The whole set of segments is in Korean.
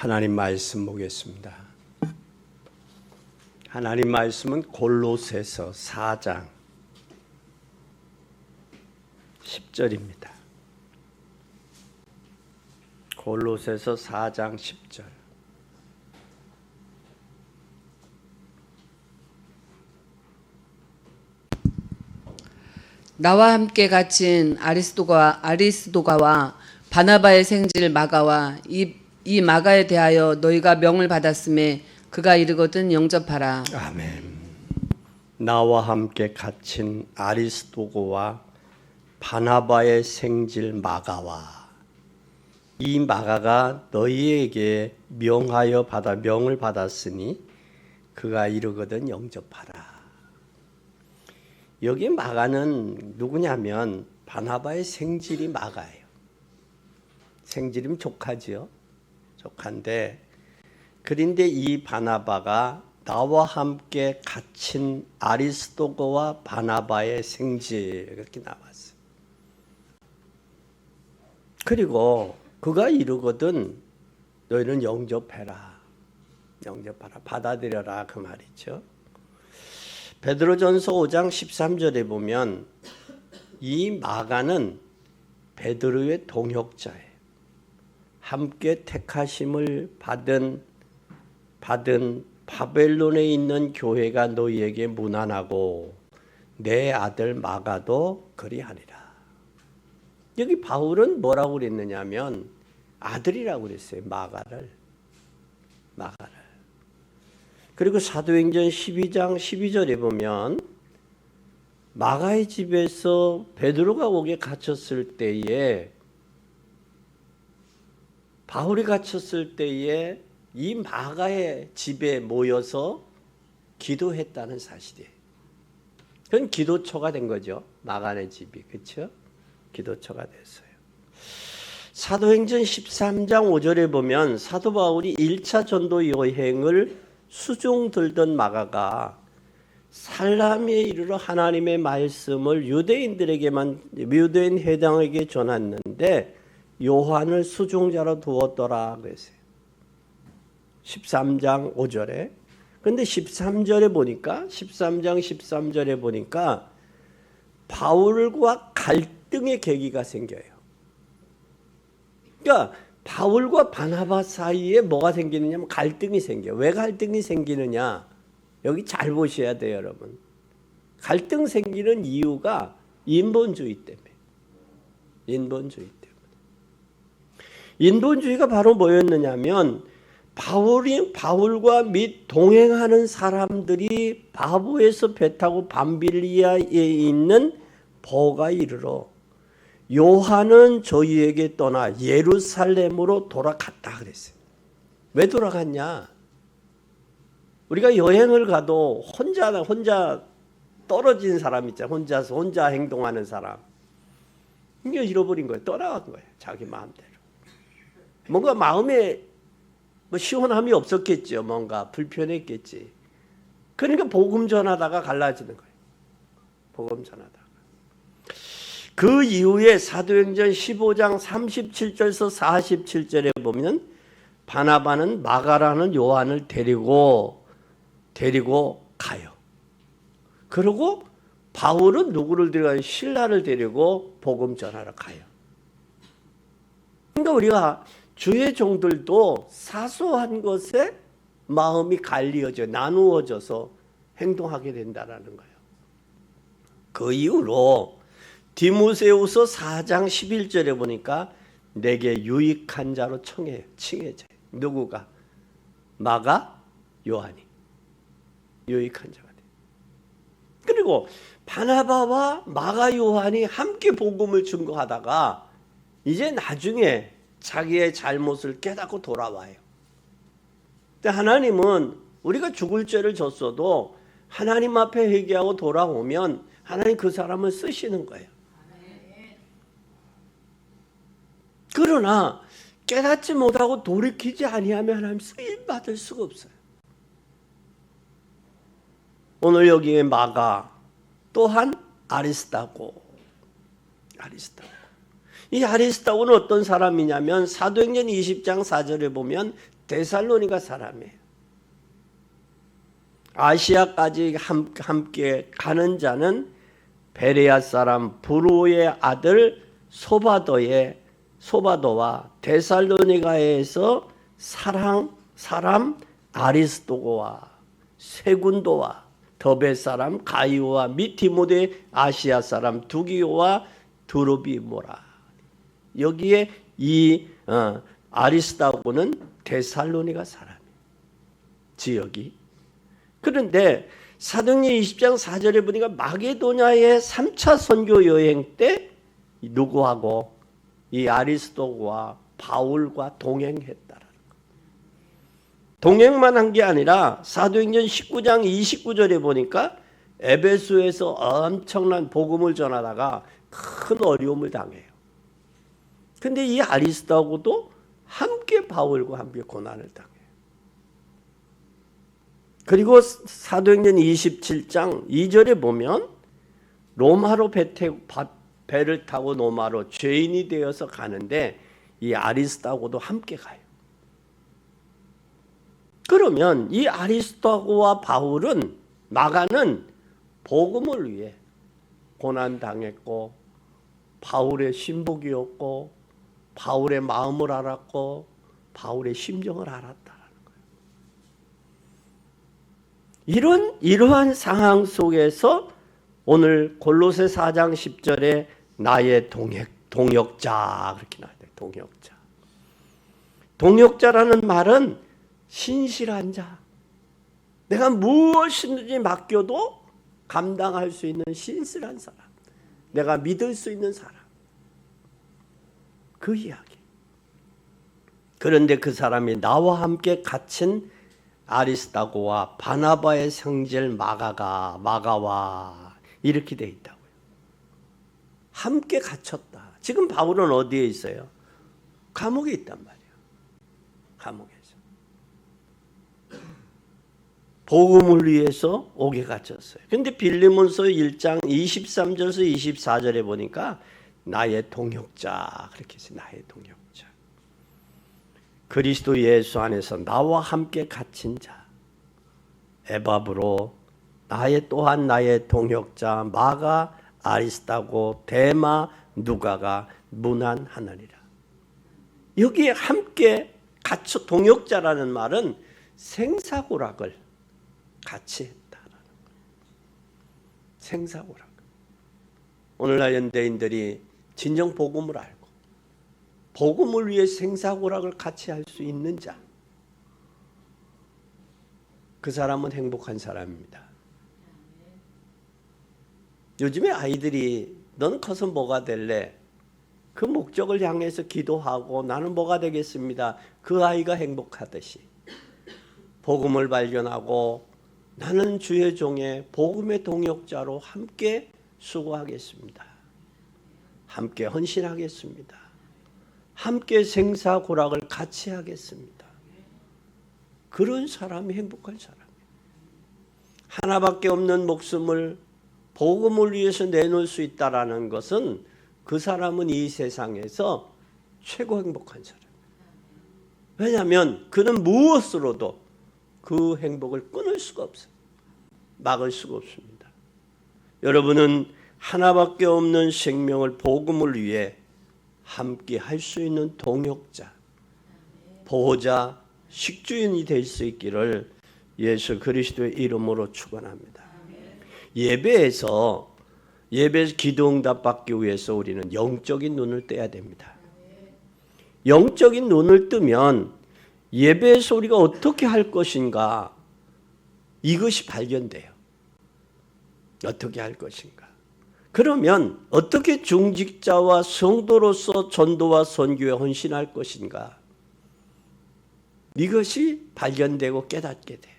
하나님 말씀 보겠습니다. 하나님 말씀은 골로새서 4장 10절입니다. 골로새서 4장 10절. 나와 함께 갇힌 아리스도가와 바나바의 생질 마가와 이 마가에 대하여 너희가 명을 받았음에 그가 이르거든 영접하라. 아멘. 나와 함께 갇힌 아리스도고와 바나바의 생질 마가와 이 마가가 너희에게 명을 받았으니 그가 이르거든 영접하라. 여기 마가는 누구냐면 바나바의 생질이 마가예요. 생질이면 조카지요. 조카인데 그런데 이 바나바가 나와 함께 갇힌 아리스도고와 바나바의 생질 이렇게 나왔어요. 그리고 그가 이르거든 너희는 영접해라. 영접하라. 받아들여라 그 말이죠. 베드로전서 5장 13절에 보면 이 마가는 베드로의 동역자예요. 함께 택하심을 받은 바벨론에 있는 교회가 너희에게 문안하고 내 아들 마가도 그리하리라. 여기 바울은 뭐라고 그랬느냐면 아들이라고 그랬어요. 마가를. 그리고 사도행전 12장 12절에 보면 마가의 집에서 베드로가 옥에 갇혔을 때에 바울이 갇혔을 때에 이 마가의 집에 모여서 기도했다는 사실이에요. 그건 기도처가 된 거죠. 마가의 집이. 그렇죠? 기도처가 됐어요. 사도행전 13장 5절에 보면 사도 바울이 1차 전도 여행을 수종 들던 마가가 살라미에 이르러 하나님의 말씀을 유대인 회당에게 전했는데 요한을 수종자로 두었더라 그랬어요. 13장 5절에. 근데 13절에 보니까 13장 13절에 보니까 바울과 갈등의 계기가 생겨요. 그러니까 바울과 바나바 사이에 뭐가 생기느냐면 갈등이 생겨요. 왜 갈등이 생기느냐? 여기 잘 보셔야 돼요, 여러분. 갈등 생기는 이유가 인본주의 때문에. 인본주의가 바로 뭐였느냐면 바울과 및 동행하는 사람들이 바보에서 배 타고 밤빌리아에 있는 보가 이르러 요한은 저희에게 떠나 예루살렘으로 돌아갔다 그랬어요. 왜 돌아갔냐? 우리가 여행을 가도 혼자 떨어진 사람 있잖아요. 혼자 행동하는 사람. 이게 잃어버린 거예요. 떠나간 거예요. 자기 마음대로. 뭔가 마음에 시원함이 없었겠죠. 뭔가 불편했겠지. 그러니까 복음 전하다가 갈라지는 거예요. 복음 전하다가. 그 이후에 사도행전 15장 37절에서 47절에 보면 바나바는 마가라는 요한을 데리고 가요. 그리고 바울은 누구를 데려가요? 실라를 데리고 복음 전하러 가요. 그러니까 우리가 주의 종들도 사소한 것에 마음이 나누어져서 행동하게 된다라는 거예요. 그 이후로 디모세후서 4장 11절에 보니까 내게 유익한 자로 칭해져요. 누구가? 마가, 요한이. 유익한 자가 돼요. 그리고 바나바와 마가, 요한이 함께 복음을 증거하다가 이제 나중에 자기의 잘못을 깨닫고 돌아와요. 근데 하나님은 우리가 죽을 죄를 졌어도 하나님 앞에 회개하고 돌아오면 하나님 그 사람을 쓰시는 거예요. 그러나 깨닫지 못하고 돌이키지 아니하면 하나님 쓰임 받을 수가 없어요. 오늘 여기에 마가 또한 아리스다고. 이 아리스다고는 어떤 사람이냐면 사도행전 20장 4절에 보면 데살로니가 사람이에요. 아시아까지 함께 가는 자는 베레아 사람 브로의 아들 소바도와 데살로니가에서 사람 아리스도고와 세군도와 더베 사람 가이오와 및 디모데 아시아 사람 두기오와 드로비모라. 여기에 이 아리스도고는 데살로니가 사람이에요. 지역이. 그런데 사도행전 20장 4절에 보니까 마게도냐의 3차 선교 여행 때 누구하고 이 아리스도고와 바울과 동행했다라는 것. 동행만 한 게 아니라 사도행전 19장 29절에 보니까 에베소에서 엄청난 복음을 전하다가 큰 어려움을 당해요. 근데 이 아리스도고도 함께 바울과 함께 고난을 당해요. 그리고 사도행전 27장 2절에 보면 로마로 배를 타고 로마로 죄인이 되어서 가는데 이 아리스도고도 함께 가요. 그러면 이 아리스도고와 바울은 마가는 복음을 위해 고난 당했고 바울의 신복이었고 바울의 마음을 알았고 바울의 심정을 알았다라는 거예요. 이러한 상황 속에서 오늘 골로새 4장 10절에 나의 동역자 그렇게 나와요. 동역자. 동역자라는 말은 신실한 자. 내가 무엇이든지 맡겨도 감당할 수 있는 신실한 사람. 내가 믿을 수 있는 사람. 그 이야기. 그런데 그 사람이 나와 함께 갇힌 아리스도고와 바나바의 형제 마가와 이렇게 돼 있다고요. 함께 갇혔다. 지금 바울은 어디에 있어요? 감옥에 있단 말이에요. 감옥에서. 복음을 위해서 옥에 갇혔어요. 근데 빌리몬서 1장 23절에서 24절에 보니까 나의 동역자 그렇게 해서 나의 동역자. 그리스도 예수 안에서 나와 함께 갇힌 자. 에바브로 또한 나의 동역자 마가 아리스도고 데마 누가가 문안하느니라. 여기에 함께 갇혀 동역자라는 말은 생사고락을 같이 했다라는 거예요. 생사고락. 오늘날 현대인들이 진정 복음을 알고 복음을 위해 생사고락을 같이 할 수 있는 자, 그 사람은 행복한 사람입니다. 요즘에 아이들이 너는 커서 뭐가 될래? 그 목적을 향해서 기도하고 나는 뭐가 되겠습니다. 그 아이가 행복하듯이 복음을 발견하고 나는 주의 종의 복음의 동역자로 함께 수고하겠습니다. 함께 헌신하겠습니다. 함께 생사고락을 같이 하겠습니다. 그런 사람이 행복한 사람이에요. 하나밖에 없는 목숨을 복음을 위해서 내놓을 수 있다라는 것은 그 사람은 이 세상에서 최고 행복한 사람이에요. 왜냐하면 그는 무엇으로도 그 행복을 끊을 수가 없어요. 막을 수가 없습니다. 여러분은 하나밖에 없는 생명을 복음을 위해 함께 할 수 있는 동역자, 보호자, 식주인이 될 수 있기를 예수 그리스도의 이름으로 축원합니다. 예배에서 기도 응답 받기 위해서 우리는 영적인 눈을 떼야 됩니다. 영적인 눈을 뜨면 예배에서 우리가 어떻게 할 것인가 이것이 발견돼요. 어떻게 할 것인가. 그러면 어떻게 중직자와 성도로서 전도와 선교에 헌신할 것인가 이것이 발견되고 깨닫게 돼요.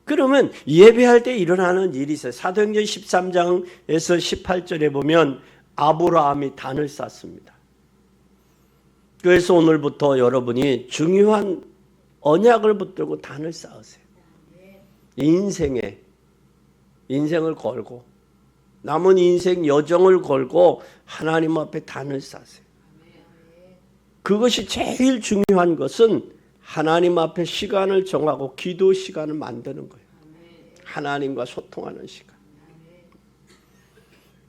그러면 예배할 때 일어나는 일이 있어요. 사도행전 13장에서 18절에 보면 아브라함이 단을 쌌습니다. 그래서 오늘부터 여러분이 중요한 언약을 붙들고 단을 쌓으세요. 인생을 걸고 남은 인생 여정을 걸고 하나님 앞에 단을 쌓으세요. 그것이 제일 중요한 것은 하나님 앞에 시간을 정하고 기도 시간을 만드는 거예요. 하나님과 소통하는 시간.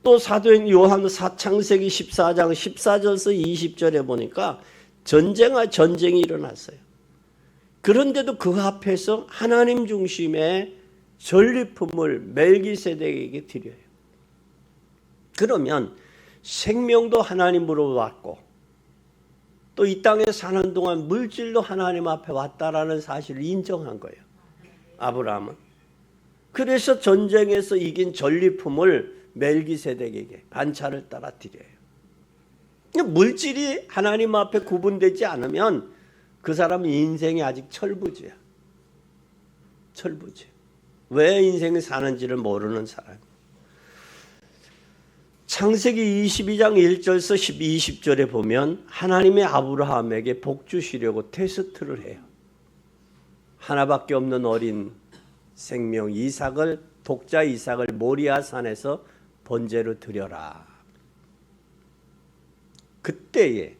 또 사도행 요한 창세기 14장 14절에서 20절에 보니까 전쟁이 일어났어요. 그런데도 그 앞에서 하나님 중심의 전리품을 멜기세덱에게 드려요. 그러면 생명도 하나님으로 왔고 또 이 땅에 사는 동안 물질도 하나님 앞에 왔다라는 사실을 인정한 거예요. 아브라함은. 그래서 전쟁에서 이긴 전리품을 멜기세덱에게 반차를 따라 드려요. 물질이 하나님 앞에 구분되지 않으면 그 사람은 인생이 아직 철부지야. 철부지. 왜 인생을 사는지를 모르는 사람. 창세기 22장 1절에서 20절에 보면 하나님의 아브라함에게 복 주시려고 테스트를 해요. 하나밖에 없는 어린 생명 이삭을 독자 이삭을 모리아산에서 번제로 드려라. 그때에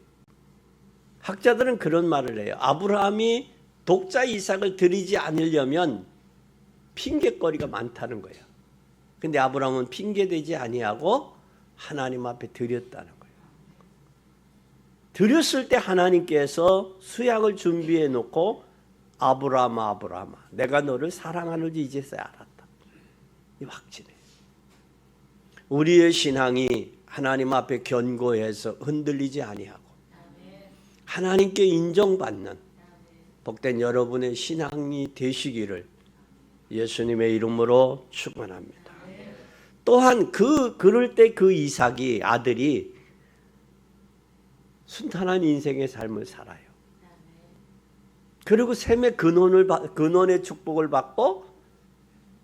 학자들은 그런 말을 해요. 아브라함이 독자 이삭을 드리지 않으려면 핑계거리가 많다는 거예요. 근데 아브라함은 핑계대지 아니하고 하나님 앞에 드렸다는 거예요. 드렸을 때 하나님께서 수양을 준비해 놓고 아브라함아 아브라함아 내가 너를 사랑하는지 이제서야 알았다. 이 확신해. 우리의 신앙이 하나님 앞에 견고해서 흔들리지 아니하고 하나님께 인정받는 복된 여러분의 신앙이 되시기를 예수님의 이름으로 축원합니다. 또한 그럴 때 그 이삭이 아들이 순탄한 인생의 삶을 살아요. 그리고 셈의 근원의 축복을 받고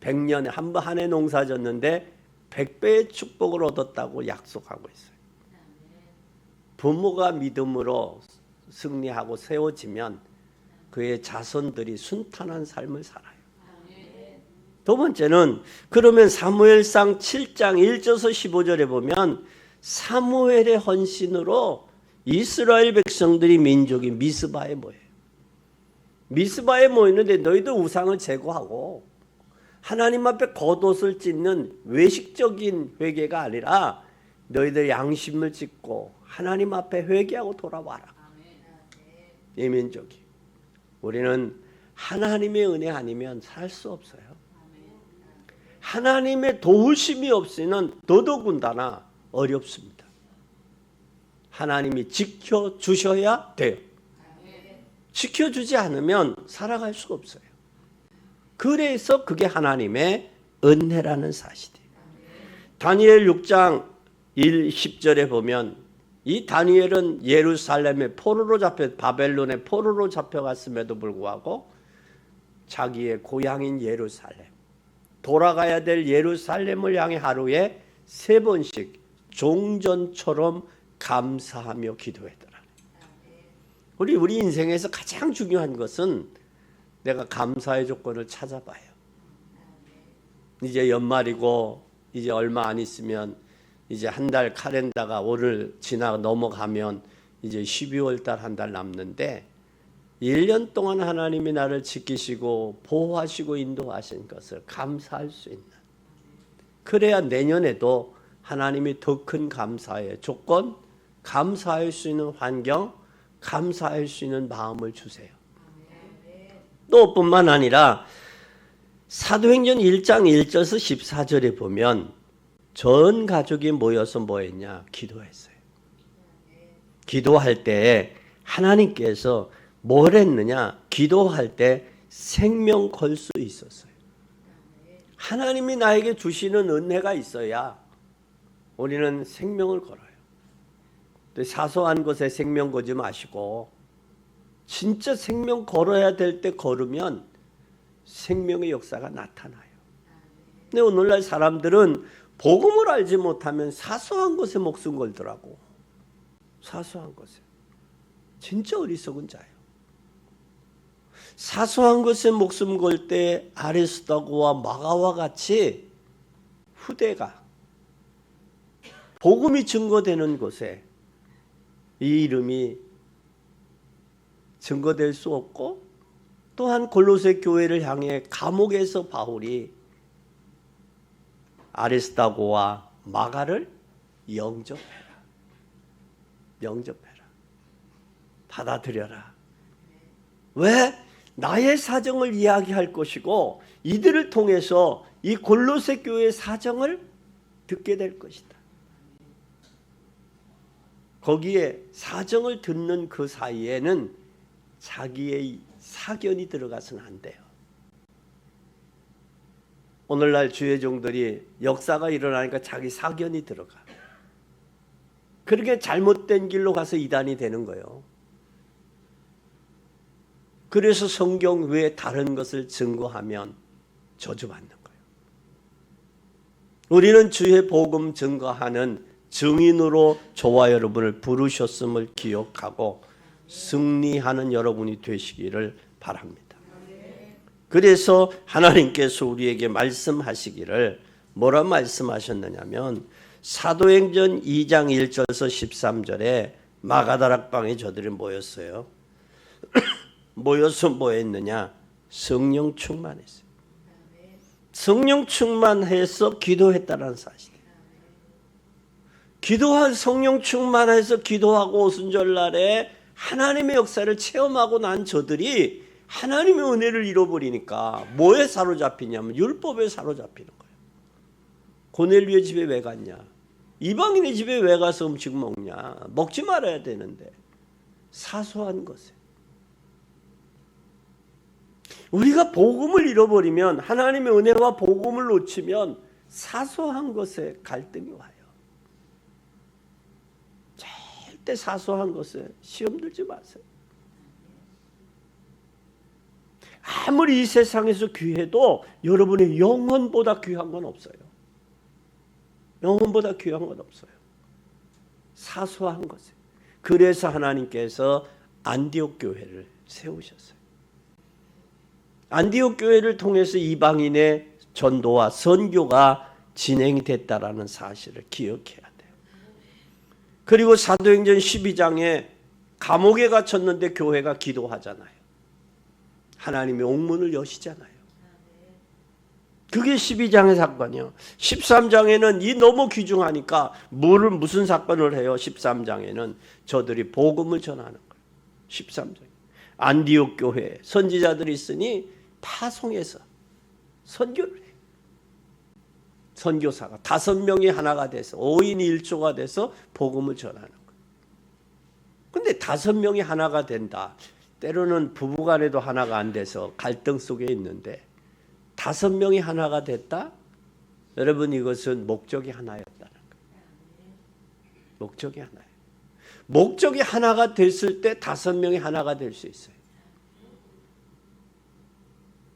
100년에 한 해 농사 졌는데 100배의 축복을 얻었다고 약속하고 있어요. 부모가 믿음으로 승리하고 세워지면 그의 자손들이 순탄한 삶을 살아요. 두 번째는 그러면 사무엘상 7장 1절에서 15절에 보면 사무엘의 헌신으로 이스라엘 백성들이 민족이 미스바에 모여요. 미스바에 모이는데 너희들 우상을 제거하고 하나님 앞에 겉옷을 찢는 외식적인 회개가 아니라 너희들 양심을 찢고 하나님 앞에 회개하고 돌아와라. 이 민족이. 우리는 하나님의 은혜 아니면 살 수 없어요. 하나님의 도우심이 없이는 더더군다나 어렵습니다. 하나님이 지켜주셔야 돼요. 지켜주지 않으면 살아갈 수 없어요. 그래서 그게 하나님의 은혜라는 사실이에요. 다니엘 6장 10절에 보면 이 다니엘은 예루살렘에 포로로 바벨론에 포로로 잡혀갔음에도 불구하고 자기의 고향인 예루살렘 돌아가야 될 예루살렘을 향해 하루에 3번씩 종전처럼 감사하며 기도했더라. 우리 인생에서 가장 중요한 것은 내가 감사의 조건을 찾아봐요. 이제 연말이고 이제 얼마 안 있으면 이제 한 달 카렌다가 오늘 넘어가면 이제 12월 달 한 달 남는데 1년 동안 하나님이 나를 지키시고 보호하시고 인도하신 것을 감사할 수 있는, 그래야 내년에도 하나님이 더 큰 감사의 조건, 감사할 수 있는 환경, 감사할 수 있는 마음을 주세요. 또 뿐만 아니라 사도행전 1장 1절에서 14절에 보면 전 가족이 모여서 뭐 했냐? 기도했어요. 기도할 때 하나님께서 뭘 했느냐? 기도할 때 생명 걸 수 있었어요. 하나님이 나에게 주시는 은혜가 있어야 우리는 생명을 걸어요. 사소한 것에 생명 거지 마시고 진짜 생명 걸어야 될 때 걸으면 생명의 역사가 나타나요. 근데 오늘날 사람들은 복음을 알지 못하면 사소한 것에 목숨 걸더라고. 사소한 것에. 진짜 어리석은 자예요. 사소한 것에 목숨 걸 때 아리스도고와 마가와 같이 후대가 복음이 증거되는 곳에 이 이름이 증거될 수 없고, 또한 골로새 교회를 향해 감옥에서 바울이 아리스다고와 마가를 영접해라. 영접해라. 받아들여라. 왜? 나의 사정을 이야기할 것이고 이들을 통해서 이 골로새 교회의 사정을 듣게 될 것이다. 거기에 사정을 듣는 그 사이에는 자기의 사견이 들어가서는 안 돼요. 오늘날 주의 종들이 역사가 일어나니까 자기 사견이 들어가. 그렇게 잘못된 길로 가서 이단이 되는 거예요. 그래서 성경 외에 다른 것을 증거하면 저주받는 거예요. 우리는 주의 복음 증거하는 증인으로 저와 여러분을 부르셨음을 기억하고 승리하는 여러분이 되시기를 바랍니다. 그래서 하나님께서 우리에게 말씀하시기를 뭐라 말씀하셨느냐면 사도행전 2장 1절에서 13절에 마가다락방에 저들이 모였어요. 모여서 뭐 했느냐? 성령 충만했어요. 성령 충만해서 기도했다는 사실. 기도한 성령 충만해서 기도하고 오순절날에 하나님의 역사를 체험하고 난 저들이 하나님의 은혜를 잃어버리니까 뭐에 사로잡히냐면 율법에 사로잡히는 거예요. 고넬료의 집에 왜 갔냐? 이방인의 집에 왜 가서 음식 먹냐? 먹지 말아야 되는데. 사소한 것에. 우리가 복음을 잃어버리면, 하나님의 은혜와 복음을 놓치면 사소한 것에 갈등이 와요. 절대 사소한 것에 시험 들지 마세요. 아무리 이 세상에서 귀해도 여러분의 영혼보다 귀한 건 없어요. 영혼보다 귀한 건 없어요. 사소한 것에. 그래서 하나님께서 안디옥 교회를 세우셨어요. 안디옥 교회를 통해서 이방인의 전도와 선교가 진행이 됐다라는 사실을 기억해야 돼요. 그리고 사도행전 12장에 감옥에 갇혔는데 교회가 기도하잖아요. 하나님의 옥문을 여시잖아요. 그게 12장의 사건이요. 13장에는 이 너무 귀중하니까 무슨 사건을 해요? 13장에는 저들이 복음을 전하는 거예요. 13장. 안디옥 교회에 선지자들이 있으니 파송해서 선교를 해요. 선교사가 5명이 하나가 돼서 5인 1조가 돼서 복음을 전하는 거예요. 근데 5명이 하나가 된다. 때로는 부부간에도 하나가 안 돼서 갈등 속에 있는데 5명이 하나가 됐다? 여러분, 이것은 목적이 하나였다는 거예요. 목적이 하나예요. 목적이 하나가 됐을 때 5명이 하나가 될 수 있어요.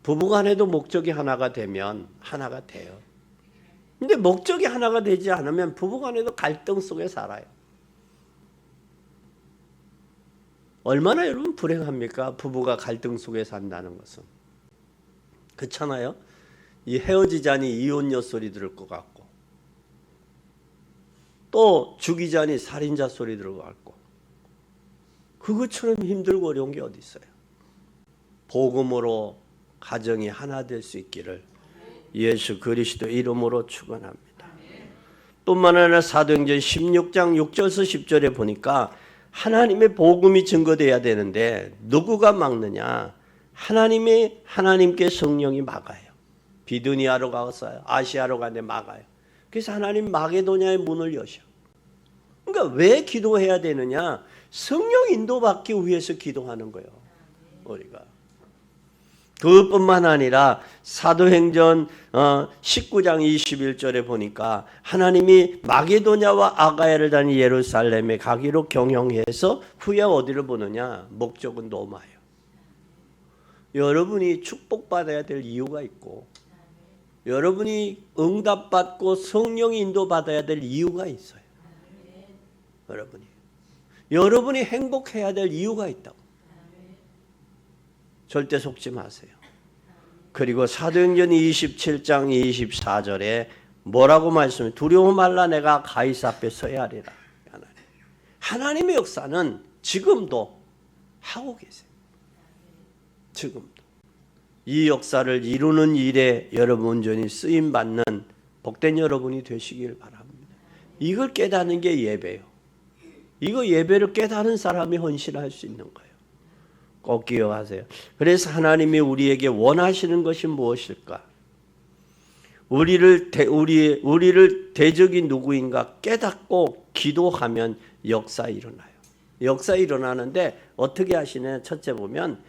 부부간에도 목적이 하나가 되면 하나가 돼요. 근데 목적이 하나가 되지 않으면 부부간에도 갈등 속에 살아요. 얼마나 여러분 불행합니까? 부부가 갈등 속에 산다는 것은. 그렇잖아요. 이 헤어지자니 이혼녀 소리 들을 것 같고, 또 죽이자니 살인자 소리 들을 것 같고, 그것처럼 힘들고 어려운 게 어디 있어요? 복음으로 가정이 하나 될 수 있기를 예수 그리스도 이름으로 축원합니다. 뿐만 아니라 사도행전 16장 6절에서 10절에 보니까 하나님의 복음이 증거돼야 되는데 누구가 막느냐? 하나님께 성령이 막아요. 비두니아로 가서 아시아로 가는데 막아요. 그래서 하나님 마게도냐의 문을 여셔. 그러니까 왜 기도해야 되느냐? 성령 인도받기 위해서 기도하는 거예요. 우리가. 그것뿐만 아니라 사도행전 19장 21절에 보니까 하나님이 마게도냐와 아가야를 다니 예루살렘에 가기로 경영해서 후에 어디를 보느냐? 목적은 로마예요. 여러분이 축복받아야 될 이유가 있고, 여러분이 응답받고 성령 인도받아야 될 이유가 있어요. 여러분이 행복해야 될 이유가 있다고. 절대 속지 마세요. 그리고 사도행전 27장 24절에 뭐라고 말씀해? 두려워 말라, 내가 가이사 앞에 서야 하리라. 하나님의 역사는 지금도 하고 계세요. 지금도. 이 역사를 이루는 일에 여러분 온전히 쓰임받는 복된 여러분이 되시길 바랍니다. 이걸 깨닫는 게 예배예요. 이거 예배를 깨닫는 사람이 헌신할 수 있는 거예요. 꼭 기억하세요. 그래서 하나님이 우리에게 원하시는 것이 무엇일까? 우리를 대적이 누구인가 깨닫고 기도하면 역사 일어나요. 역사 일어나는데 어떻게 하시냐? 첫째 보면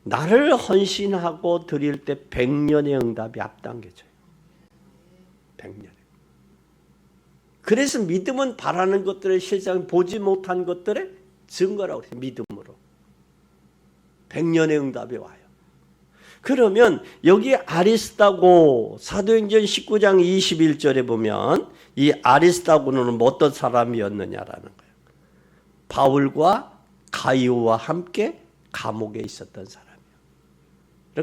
나를 헌신하고 드릴 때 100년의 응답이 앞당겨져요. 100년. 그래서 믿음은 바라는 것들을 실상 보지 못한 것들의 증거라고 해요. 믿음으로. 100년의 응답이 와요. 그러면 여기 아리스다고 사도행전 19장 21절에 보면 이 아리스다고는 어떤 사람이었느냐라는 거예요. 바울과 가이오와 함께 감옥에 있었던 사람이에요.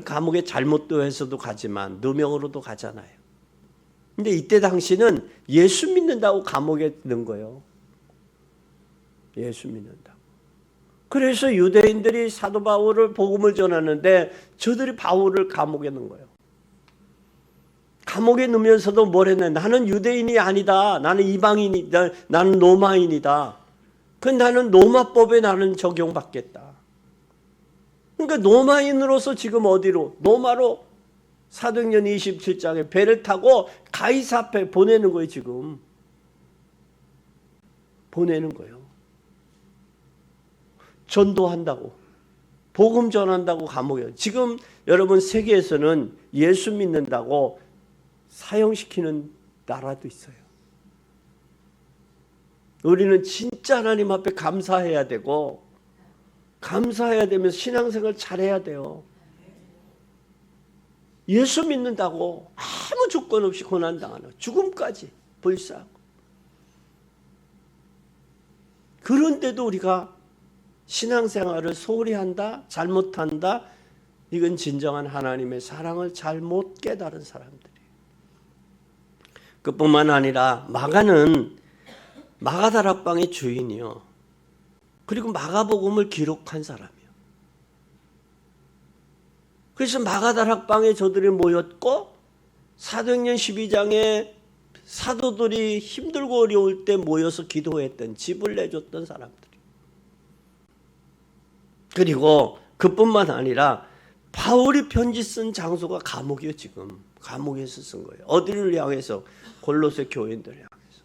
감옥에 잘못도 해서도 가지만 누명으로도 가잖아요. 근데 이때 당시는 예수 믿는다고 감옥에 넣은 거예요. 예수 믿는다고. 그래서 유대인들이 사도 바울을 복음을 전하는데 저들이 바울을 감옥에 넣은 거예요. 감옥에 넣으면서도 뭘 했냐? 나는 유대인이 아니다. 나는 이방인이다. 나는 로마인이다. 나는 로마법에 나는 적용받겠다. 그러니까 로마인으로서 지금 어디로? 로마로 사도행전 27장에 배를 타고 가이사 앞에 보내는 거예요. 지금 보내는 거예요. 전도한다고, 복음 전한다고 감옥에. 지금 여러분 세계에서는 예수 믿는다고 사형시키는 나라도 있어요. 우리는 진짜 하나님 앞에 감사해야 되고, 감사해야 되면서 신앙생활 잘해야 돼요. 예수 믿는다고 아무 조건 없이 고난당하는, 죽음까지 불사하고. 그런데도 우리가 신앙생활을 소홀히 한다, 잘못한다, 이건 진정한 하나님의 사랑을 잘못 깨달은 사람들이에요. 그뿐만 아니라 마가는 마가다락방의 주인이요. 그리고 마가복음을 기록한 사람이에요. 그래서 마가다락방에 저들이 모였고 사도행전 12장에 사도들이 힘들고 어려울 때 모여서 기도했던, 집을 내줬던 사람들이. 그리고 그뿐만 아니라 바울이 편지 쓴 장소가 감옥이에요. 지금 감옥에서 쓴 거예요. 어디를 향해서? 골로새 교인들을 향해서.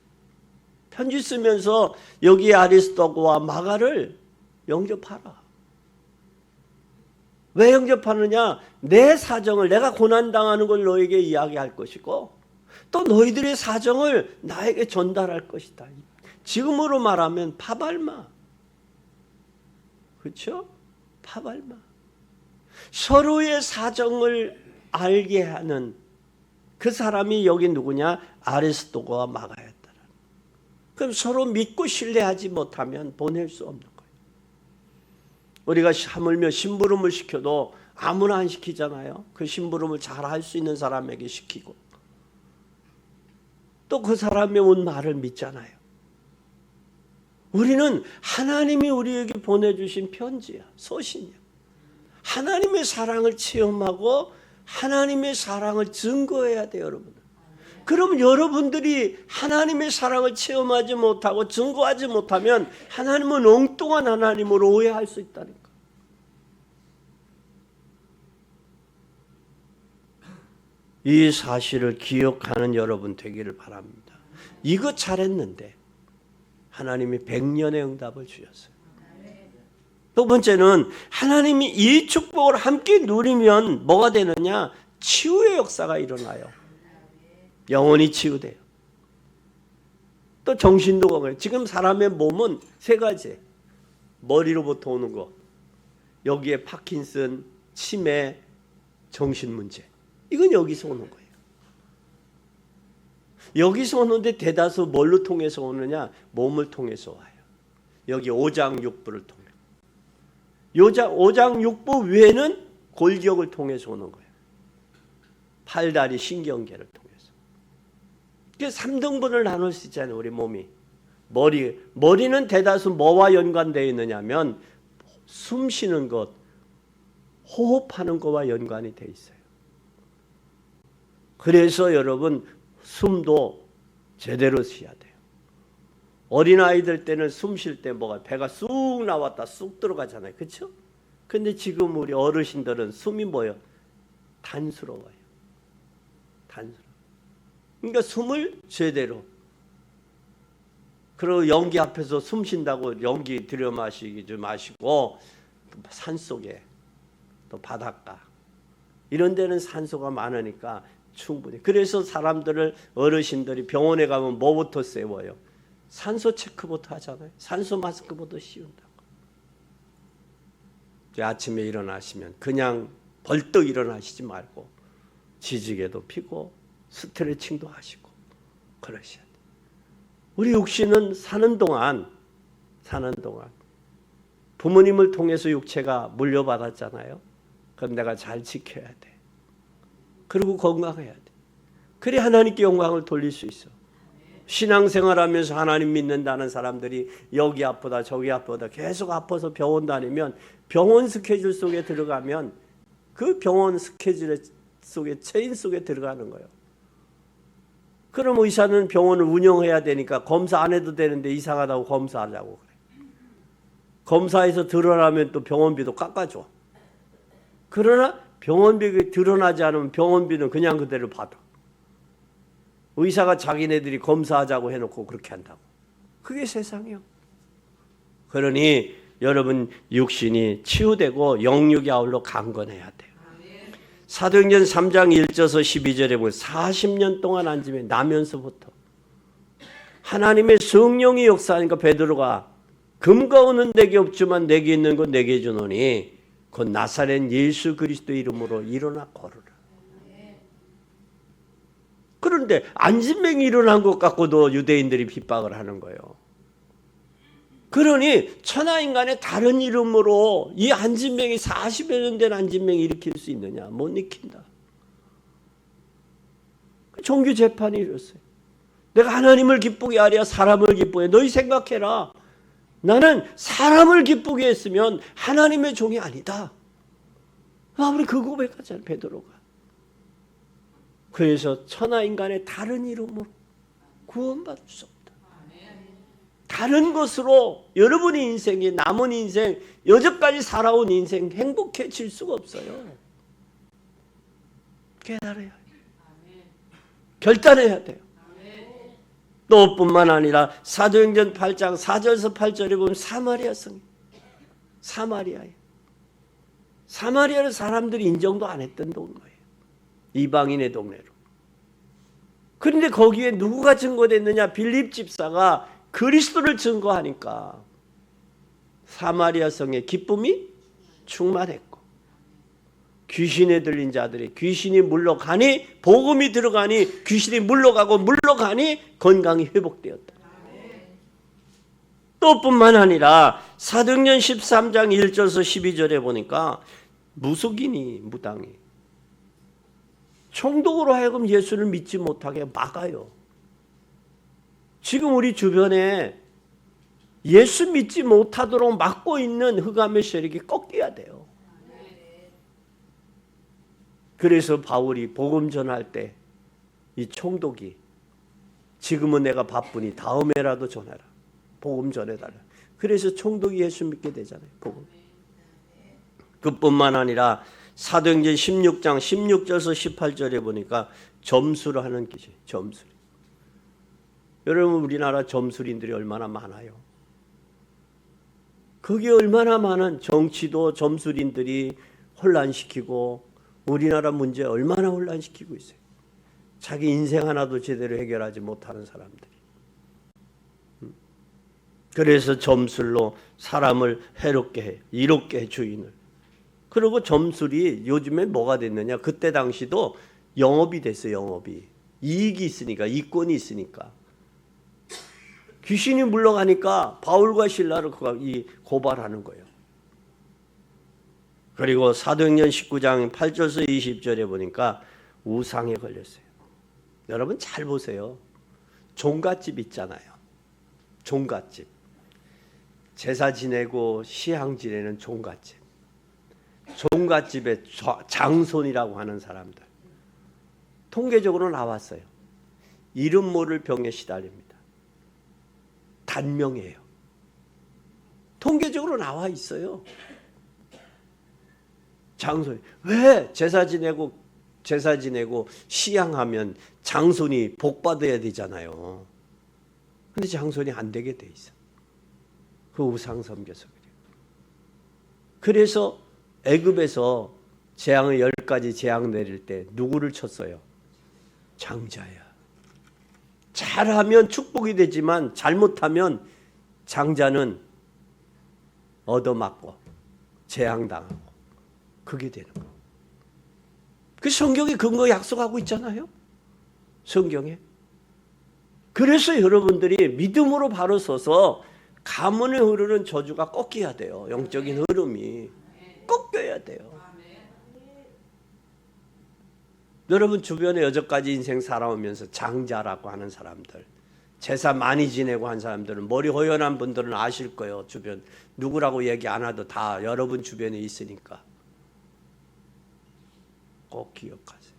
편지 쓰면서 여기 아리스도고와 마가를 영접하라. 왜 영접하느냐? 내 사정을, 내가 고난당하는 걸 너에게 이야기할 것이고 또 너희들의 사정을 나에게 전달할 것이다. 지금으로 말하면 파발마. 그렇죠? 파발마. 서로의 사정을 알게 하는 그 사람이 여기 누구냐? 아리스도고와 마가였다. 그럼 서로 믿고 신뢰하지 못하면 보낼 수 없는 거예요. 우리가 하물며 심부름을 시켜도 아무나 안 시키잖아요. 그 심부름을 잘 할 수 있는 사람에게 시키고 또 그 사람의 온 말을 믿잖아요. 우리는 하나님이 우리에게 보내주신 편지야, 서신이야. 하나님의 사랑을 체험하고 하나님의 사랑을 증거해야 돼요, 여러분. 그럼 여러분들이 하나님의 사랑을 체험하지 못하고 증거하지 못하면 하나님은 엉뚱한 하나님으로 오해할 수 있다니까. 이 사실을 기억하는 여러분 되기를 바랍니다. 이거 잘했는데 하나님이 100년의 응답을 주셨어요. 두 번째는 하나님이 이 축복을 함께 누리면 뭐가 되느냐? 치유의 역사가 일어나요. 영혼이 치유돼요. 또 정신도 건강해요. 지금 사람의 몸은 세 가지. 머리로부터 오는 것. 여기에 파킨슨, 치매, 정신 문제. 이건 여기서 오는 거예요. 여기서 오는데 대다수 뭘로 통해서 오느냐? 몸을 통해서 와요. 여기 오장육부를 통해. 오장육부 외에는 골격을 통해서 오는 거예요. 팔다리 신경계를 통해서. 3등분을 나눌 수 있잖아요. 우리 몸이. 머리는 대다수 뭐와 연관되어 있느냐면 숨 쉬는 것, 호흡하는 것과 연관이 돼 있어요. 그래서 여러분 숨도 제대로 쉬어야 돼요. 어린아이들 때는 숨 쉴 때 뭐가 배가 쑥 나왔다 쑥 들어가잖아요. 그렇죠? 근데 지금 우리 어르신들은 숨이 뭐예요? 단스러워요. 단스러워. 그러니까 숨을 제대로. 그리고 연기 앞에서 숨 쉰다고 연기 들여 마시지 마시고 산속에 또 바닷가 이런 데는 산소가 많으니까 충분히. 그래서 사람들을 어르신들이 병원에 가면 뭐부터 세워요? 산소 체크부터 하잖아요. 산소 마스크부터 씌운다고. 아침에 일어나시면 그냥 벌떡 일어나시지 말고 지지개도 피고 스트레칭도 하시고 그러셔야 돼요. 우리 육신은 사는 동안 부모님을 통해서 육체가 물려받았잖아요. 그럼 내가 잘 지켜야 돼. 그리고 건강해야 돼. 그래 하나님께 영광을 돌릴 수 있어. 신앙생활하면서 하나님 믿는다는 사람들이 여기 아프다 저기 아프다 계속 아파서 병원 다니면 병원 스케줄 속에 들어가면 그 병원 스케줄 속에 체인 속에 들어가는 거예요. 그럼 의사는 병원을 운영해야 되니까 검사 안 해도 되는데 이상하다고 검사하려고 그래. 검사에서 드러나면 또 병원비도 깎아줘. 그러나 병원비가 드러나지 않으면 병원비는 그냥 그대로 받아. 의사가 자기네들이 검사하자고 해놓고 그렇게 한다고. 그게 세상이요. 그러니 여러분 육신이 치유되고 영육이 아울러 강건해야 돼요. 사도행전 3장 1절에서 12절에 보면 40년 동안 앉으면 나면서부터 하나님의 성령이 역사하니까 베드로가 금과 은은 내게 없지만 내게 있는 건 내게 주노니 곧 나사렛 예수 그리스도 이름으로 일어나 걸으라. 그런데 안진뱅이 일어난 것 갖고도 유대인들이 핍박을 하는 거예요. 그러니 천하인간의 다른 이름으로 이 안진뱅이 40여 년 된 안진뱅이 일으킬 수 있느냐? 못 일으킨다. 종교 재판이 이랬어요. 내가 하나님을 기쁘게 하랴 사람을 기쁘게. 너희 생각해라. 나는 사람을 기쁘게 했으면 하나님의 종이 아니다. 우리 그 고백하잖아요. 베드로가. 그래서 천하인간의 다른 이름으로 구원받을 수 없다. 다른 것으로 여러분의 인생이 남은 인생 여태까지 살아온 인생 행복해질 수가 없어요. 깨달아야 해요. 결단해야 돼요. 너뿐만 아니라 사도행전 8장 4절에서 8절에 보면 사마리아 성이 사마리아에 사마리아를 사람들이 인정도 안 했던 동네예요. 이방인의 동네로. 그런데 거기에 누구가 증거됐느냐? 빌립 집사가 그리스도를 증거하니까 사마리아 성에 기쁨이 충만했고 귀신에 들린 자들이 귀신이 물러가니 복음이 들어가니 귀신이 물러가니 건강이 회복되었다. 또 뿐만 아니라 사도행전 13장 1절에서 12절에 보니까 무속인이 무당이 총독으로 하여금 예수를 믿지 못하게 막아요. 지금 우리 주변에 예수 믿지 못하도록 막고 있는 흑암의 세력이 꺾여야 돼요. 그래서 바울이 복음 전할 때 이 총독이 지금은 내가 바쁘니 다음에라도 전해라. 복음 전해달라. 그래서 총독이 예수 믿게 되잖아요. 복음. 그뿐만 아니라 사도행전 16장 16절에서 18절에 보니까 점수를 하는 기지. 점수. 여러분 우리나라 점술인들이 얼마나 많아요. 그게 얼마나 많은 정치도 점술인들이 혼란시키고 우리나라 문제 얼마나 혼란시키고 있어요. 자기 인생 하나도 제대로 해결하지 못하는 사람들이. 그래서 점술로 사람을 해롭게 해. 이롭게 해 주인을. 그리고 점술이 요즘에 뭐가 됐느냐. 그때 당시도 영업이 됐어요. 영업이. 이익이 있으니까 이권이 있으니까. 귀신이 물러가니까 바울과 실라를 고발하는 거예요. 그리고 사도행전 19장 8절에서 20절에 보니까 우상에 걸렸어요. 여러분 잘 보세요. 종갓집 있잖아요. 종갓집. 제사 지내고 시향 지내는 종갓집. 종갓집의 장손이라고 하는 사람들 통계적으로 나왔어요. 이름 모를 병에 시달립니다. 단명이에요. 통계적으로 나와 있어요. 장손이 왜 제사 지내고 시양하면 장손이 복 받아야 되잖아요. 근데 장손이 안 되게 돼 있어. 그 우상 섬겨서 그래요. 그래서 애굽에서 재앙을 10가지 재앙 내릴 때 누구를 쳤어요? 장자야. 잘하면 축복이 되지만 잘못하면 장자는 얻어맞고 재앙당하고 그게 되는 거. 그 성경에 근거 약속하고 있잖아요. 성경에. 그래서 여러분들이 믿음으로 바로 서서 가문에 흐르는 저주가 꺾여야 돼요. 영적인 흐름이 꺾여야 돼요. 여러분 주변에 여태까지 인생 살아오면서 장자라고 하는 사람들, 제사 많이 지내고 한 사람들은, 머리 허연한 분들은 아실 거예요. 주변 누구라고 얘기 안 해도 다 여러분 주변에 있으니까 꼭 기억하세요.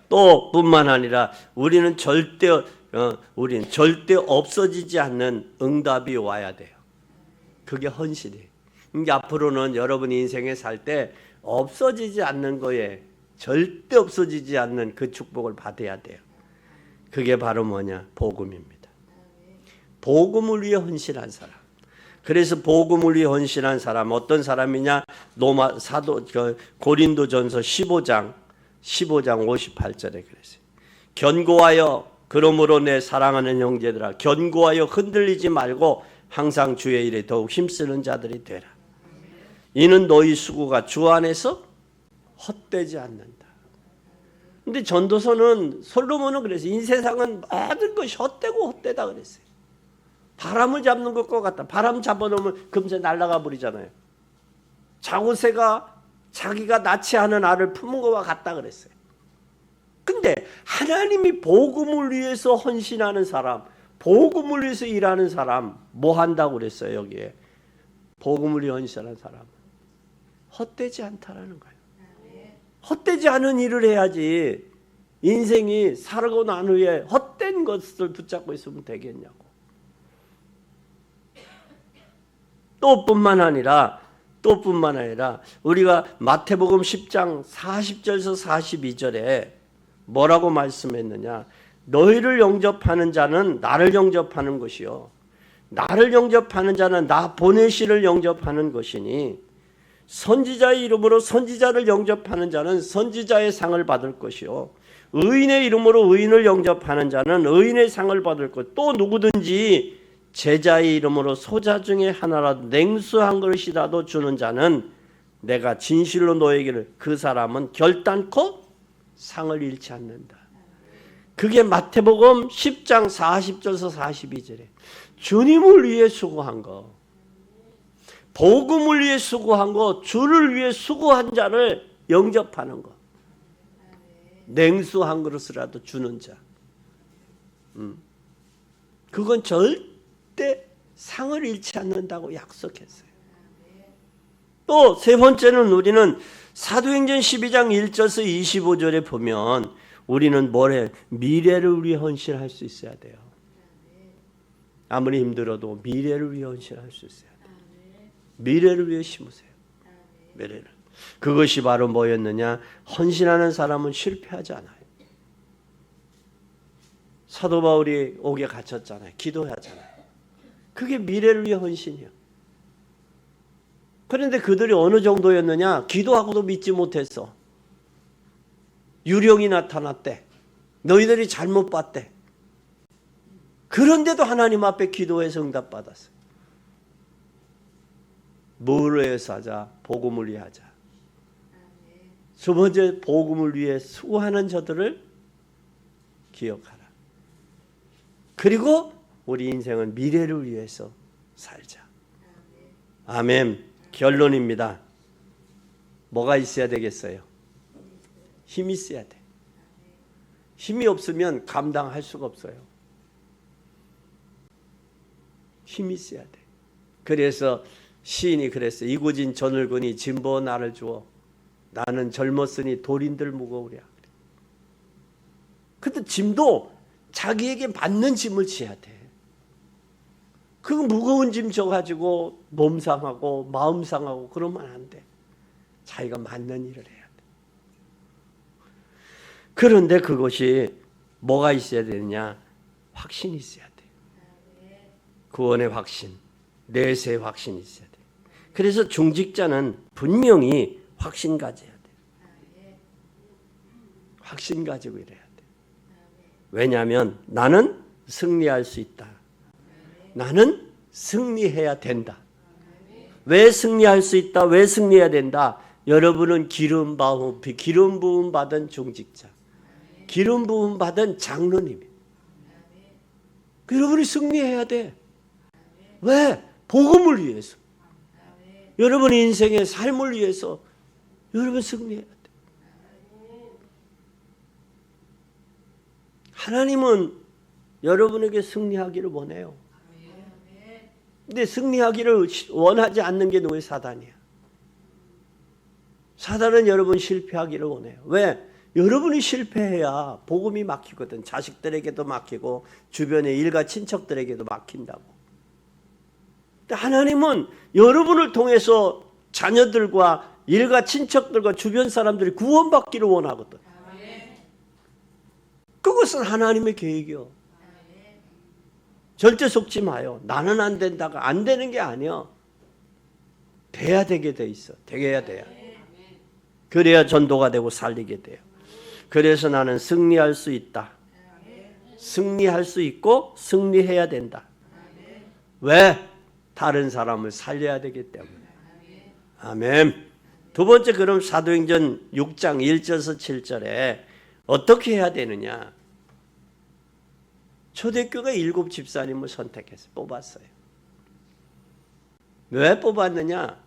또 뿐만 아니라 우리는 절대 없어지지 않는 응답이 와야 돼요. 그게 헌신이에요. 그러니까 앞으로는 여러분이 인생에 살 때 없어지지 않는 거에 절대 없어지지 않는 그 축복을 받아야 돼요. 그게 바로 뭐냐? 복음입니다. 복음을 위해 헌신한 사람. 그래서 복음을 위해 헌신한 사람 어떤 사람이냐? 고린도전서 15장 58절에 그랬어요. 견고하여 그러므로 내 사랑하는 형제들아 견고하여 흔들리지 말고 항상 주의 일에 더욱 힘쓰는 자들이 되라. 이는 너희 수고가 주 안에서 헛되지 않는다. 근데 전도서는 솔로몬은 그래서 이 세상은 모든 것이 헛되고 헛되다 그랬어요. 바람을 잡는 것과 같다. 바람 잡아놓으면 금세 날아가 버리잖아요. 자고새가 자기가 낳지 않은 알을 품은 것과 같다 그랬어요. 근데 하나님이 복음을 위해서 헌신하는 사람, 복음을 위해서 일하는 사람 뭐 한다고 그랬어요? 여기에 복음을 위해 헌신하는 사람은 헛되지 않다라는 거예요. 헛되지 않은 일을 해야지 인생이 살고 난 후에 헛된 것을 붙잡고 있으면 되겠냐고. 또 뿐만 아니라 우리가 마태복음 10장 40절에서 42절에 뭐라고 말씀했느냐? 너희를 영접하는 자는 나를 영접하는 것이요 나를 영접하는 자는 나 보내시를 영접하는 것이니 선지자의 이름으로 선지자를 영접하는 자는 선지자의 상을 받을 것이요 의인의 이름으로 의인을 영접하는 자는 의인의 상을 받을 것. 또 누구든지 제자의 이름으로 소자 중에 하나라도 냉수 한 그릇이라도 주는 자는 내가 진실로 너에게를 그 사람은 결단코 상을 잃지 않는다. 그게 마태복음 10장 40절에서 42절에 주님을 위해 수고한 거, 복음을 위해 수고한 거, 주를 위해 수고한 자를 영접하는 거. 냉수 한 그릇이라도 주는 자. 그건 절대 상을 잃지 않는다고 약속했어요. 또 세 번째는 우리는 사도행전 12장 1절에서 25절에 보면 우리는 미래를 위해 헌신할 수 있어야 돼요. 아무리 힘들어도 미래를 위해 헌신할 수 있어야 돼요. 미래를 위해 심으세요. 미래를. 그것이 바로 뭐였느냐? 헌신하는 사람은 실패하지 않아요. 사도 바울이 옥에 갇혔잖아요. 기도하잖아요. 그게 미래를 위해 헌신이에요. 그런데 그들이 어느 정도였느냐? 기도하고도 믿지 못했어. 유령이 나타났대. 너희들이 잘못 봤대. 그런데도 하나님 앞에 기도해서 응답받았어요. 뭘 위해서 하자? 복음을 위해 하자. 두 번째, 복음을 위해 수고하는 저들을 기억하라. 그리고 우리 인생은 미래를 위해서 살자. 아멘. 결론입니다. 뭐가 있어야 되겠어요? 힘이 있어야 돼. 힘이 없으면 감당할 수가 없어요. 힘이 있어야 돼. 그래서 시인이 그랬어요. 이고진 저늙으니 진보 나를 주어 나는 젊었으니 돌인들 무거우랴. 근데 짐도 자기에게 맞는 짐을 지어야 돼. 그 무거운 짐 져가지고 몸 상하고 마음 상하고 그러면 안 돼. 자기가 맞는 일을 해야 돼. 그런데 그것이 뭐가 있어야 되느냐? 확신이 있어야 돼. 구원의 확신, 내세의 확신이 있어야 돼. 그래서 중직자는 분명히 확신 가져야 돼. 확신 가지고 일해야 돼. 왜냐하면 나는 승리할 수 있다. 나는 승리해야 된다. 왜 승리할 수 있다? 왜 승리해야 된다? 여러분은 기름 부음 받은 중직자, 기름 부음 받은 장로님이. 여러분이 승리해야 돼. 왜? 복음을 위해서. 여러분의 인생의 삶을 위해서 여러분 승리해야 돼. 하나님은 여러분에게 승리하기를 원해요. 근데 승리하기를 원하지 않는 게 누구의 사단이야. 사단은 여러분 실패하기를 원해요. 왜? 여러분이 실패해야 복음이 막히거든. 자식들에게도 막히고 주변의 일가 친척들에게도 막힌다고. 근데 하나님은 여러분을 통해서 자녀들과 일가 친척들과 주변 사람들이 구원받기를 원하거든. 그것은 하나님의 계획이요. 절대 속지 마요. 나는 안 된다가 안 되는 게 아니야. 돼야 되게 돼 있어. 되게야 돼요. 그래야 전도가 되고 살리게 돼요. 그래서 나는 승리할 수 있다. 승리할 수 있고 승리해야 된다. 왜? 다른 사람을 살려야 되기 때문에. 아멘. 두 번째, 그럼 사도행전 6장 1절에서 7절에 어떻게 해야 되느냐? 초대교회가 7 집사님을 선택해서 뽑았어요. 왜 뽑았느냐?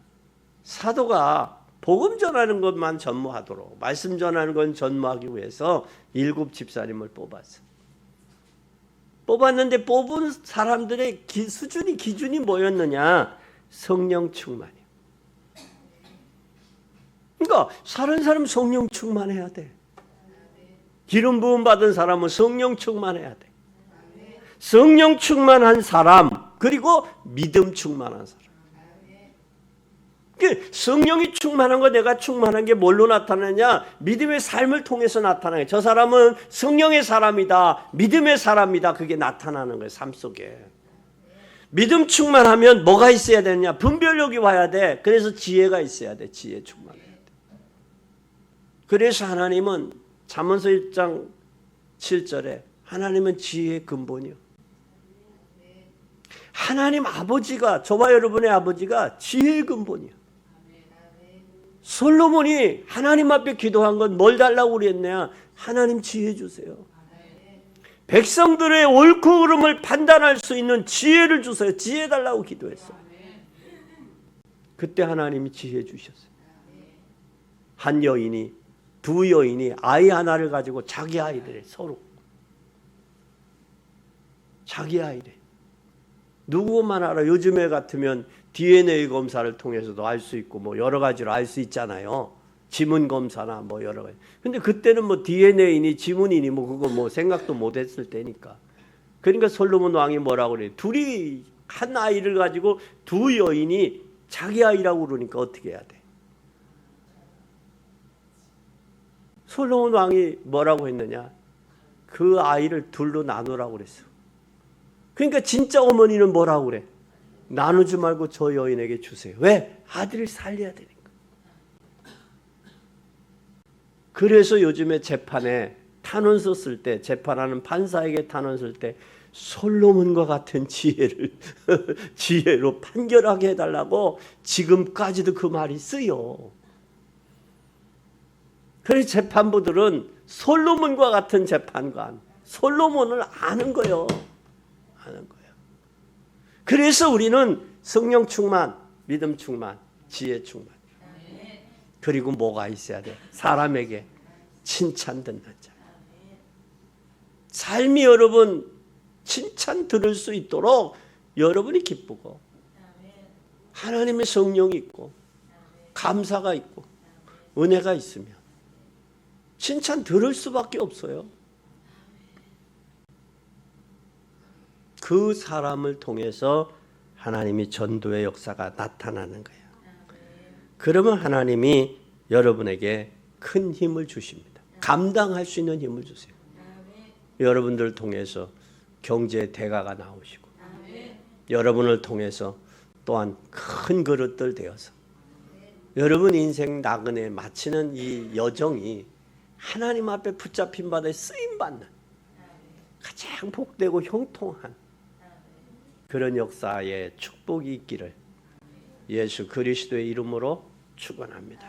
사도가 복음 전하는 것만 전무하도록, 말씀 전하는 건 전무하기 위해서 7 집사님을 뽑았어요. 뽑았는데 뽑은 사람들의 기준이 뭐였느냐? 성령 충만이요. 그러니까 사는 사람 성령 충만해야 돼. 기름 부음 받은 사람은 성령 충만해야 돼. 성령 충만한 사람, 그리고 믿음 충만한 사람. 성령이 충만한 거, 내가 충만한 게 뭘로 나타나냐? 믿음의 삶을 통해서 나타나요. 저 사람은 성령의 사람이다, 믿음의 사람이다. 그게 나타나는 거예요, 삶 속에. 믿음 충만하면 뭐가 있어야 되느냐? 분별력이 와야 돼. 그래서 지혜가 있어야 돼. 지혜 충만해야 돼. 그래서 하나님은 잠언서 1장 7절에 하나님은 지혜의 근본이요. 하나님 아버지가, 저와 여러분의 아버지가 지혜의 근본이요. 솔로몬이 하나님 앞에 기도한 건 뭘 달라고 그랬냐? 하나님 지혜 주세요. 백성들의 옳고 그름을 판단할 수 있는 지혜를 주세요. 지혜 달라고 기도했어요. 그때 하나님이 지혜 주셨어요. 한 여인이, 두 여인이 아이 하나를 가지고 자기 아이들에 서로 자기 아이래. 누구만 알아? 요즘에 같으면 DNA 검사를 통해서도 알 수 있고 뭐 여러 가지로 알 수 있잖아요. 지문 검사나 뭐 여러 가지. 근데 그때는 뭐 DNA니 지문이니 뭐 그거 뭐 생각도 못 했을 때니까. 그러니까 솔로몬 왕이 뭐라고 그래? 둘이 한 아이를 가지고 두 여인이 자기 아이라고 그러니까 어떻게 해야 돼? 솔로몬 왕이 뭐라고 했느냐? 그 아이를 둘로 나누라고 그랬어. 그러니까 진짜 어머니는 뭐라고 그래? 나누지 말고 저 여인에게 주세요. 왜? 아들을 살려야 되니까. 그래서 요즘에 재판에 탄원서 쓸 때, 재판하는 판사에게 탄원 쓸 때 솔로몬과 같은 지혜로 판결하게 해달라고 지금까지도 그 말이 쓰여. 그래서 재판부들은 솔로몬과 같은 재판관, 솔로몬을 아는 거예요. 아는 거예요. 그래서 우리는 성령 충만, 믿음 충만, 지혜 충만. 그리고 뭐가 있어야 돼? 사람에게 칭찬 듣는 자. 삶이 여러분 칭찬 들을 수 있도록 여러분이 기쁘고 하나님의 성령이 있고 감사가 있고 은혜가 있으면 칭찬 들을 수밖에 없어요. 그 사람을 통해서 하나님이 전도의 역사가 나타나는 거예요. 그러면 하나님이 여러분에게 큰 힘을 주십니다. 감당할 수 있는 힘을 주세요. 여러분들을 통해서 경제의 대가가 나오시고 여러분을 통해서 또한 큰 그릇들 되어서 여러분 인생 나그네 마치는 이 여정이 하나님 앞에 붙잡힌 바다에 쓰임받는 가장 복되고 형통한 그런 역사의 축복이 있기를 예수 그리스도의 이름으로 축원합니다.